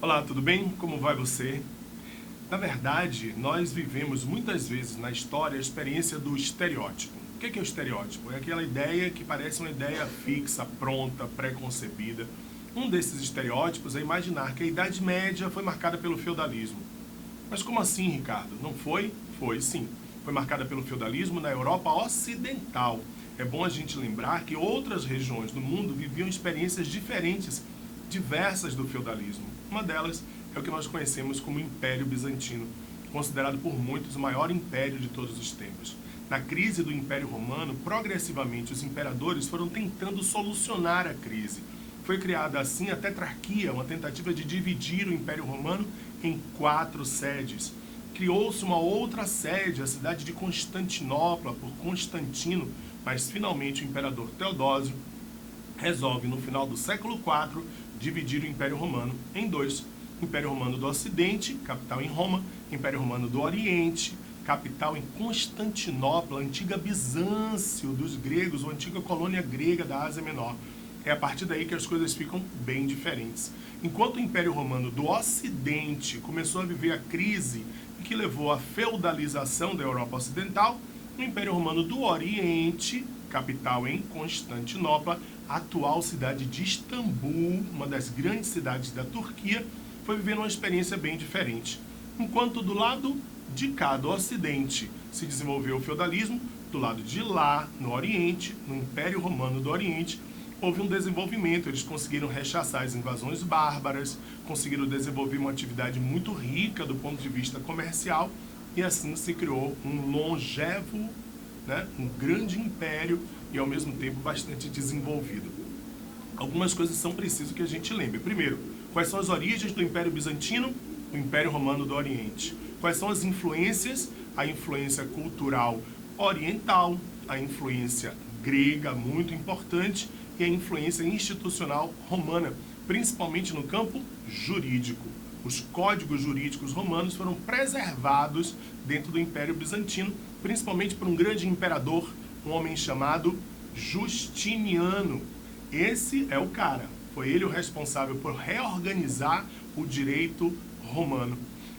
Olá, tudo bem? Como vai você? Na verdade, nós vivemos muitas vezes na história a experiência do estereótipo. O que é o estereótipo? É aquela ideia que parece uma ideia fixa, pronta, pré-concebida. Um desses estereótipos é imaginar que a Idade Média foi marcada pelo feudalismo. Mas como assim, Ricardo? Não foi? Foi sim. Foi marcada pelo feudalismo na Europa Ocidental. É bom a gente lembrar que outras regiões do mundo viviam experiências diferentes, diversas do feudalismo. Uma delas é o que nós conhecemos como Império Bizantino, considerado por muitos o maior império de todos os tempos. Na crise do Império Romano, progressivamente os imperadores foram tentando solucionar a crise. Foi criada assim a Tetrarquia, uma tentativa de dividir o Império Romano em 4 sedes. Criou-se uma outra sede, a cidade de Constantinopla, por Constantino, mas finalmente o imperador Teodósio resolve, no final do século IV, dividir o Império Romano em dois. Império Romano do Ocidente, capital em Roma, Império Romano do Oriente, capital em Constantinopla, antiga Bizâncio dos gregos, ou antiga colônia grega da Ásia Menor. É a partir daí que as coisas ficam bem diferentes. Enquanto o Império Romano do Ocidente começou a viver a crise que levou à feudalização da Europa Ocidental, o Império Romano do Oriente, capital em Constantinopla, atual cidade de Istambul, uma das grandes cidades da Turquia, foi vivendo uma experiência bem diferente. Enquanto do lado de cá, do Ocidente, se desenvolveu o feudalismo, do lado de lá, no Oriente, no Império Romano do Oriente, houve um desenvolvimento. Eles conseguiram rechaçar as invasões bárbaras, conseguiram desenvolver uma atividade muito rica do ponto de vista comercial, e assim se criou um longevo, um grande império e ao mesmo tempo bastante desenvolvido. Algumas coisas são preciso que a gente lembre. Primeiro, quais são as origens do Império Bizantino, o Império Romano do Oriente? Quais são as influências? A influência cultural oriental, a influência grega, muito importante, e a influência institucional romana, principalmente no campo jurídico. Os códigos jurídicos romanos foram preservados dentro do Império Bizantino, principalmente por um grande imperador, um homem chamado Justiniano. Esse é o cara. Foi ele o responsável por reorganizar o direito romano.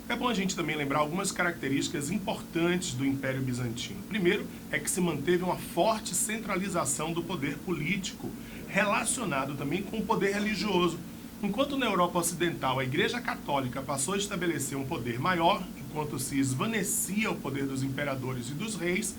É bom a gente também lembrar algumas características importantes do Império Bizantino. Primeiro, é que se manteve uma forte centralização do poder político, relacionado também com o poder religioso. Enquanto na Europa Ocidental a Igreja Católica passou a estabelecer um poder maior, enquanto se esvanecia o poder dos imperadores e dos reis,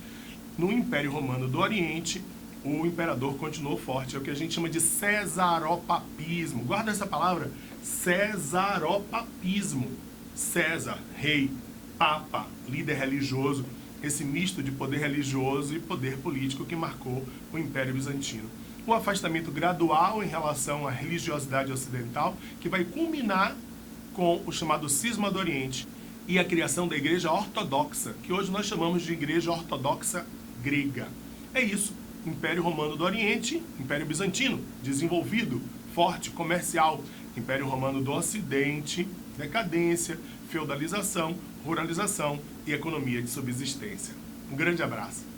no Império Romano do Oriente, o imperador continuou forte. É o que a gente chama de cesaropapismo. Guarda essa palavra, cesaropapismo. César, rei, papa, líder religioso, esse misto de poder religioso e poder político que marcou o Império Bizantino. O afastamento gradual em relação à religiosidade ocidental, que vai culminar com o chamado Cisma do Oriente e a criação da Igreja Ortodoxa, que hoje nós chamamos de Igreja Ortodoxa Grega. É isso. Império Romano do Oriente, Império Bizantino, desenvolvido, forte, comercial. Império Romano do Ocidente, decadência, feudalização, ruralização e economia de subsistência. Um grande abraço.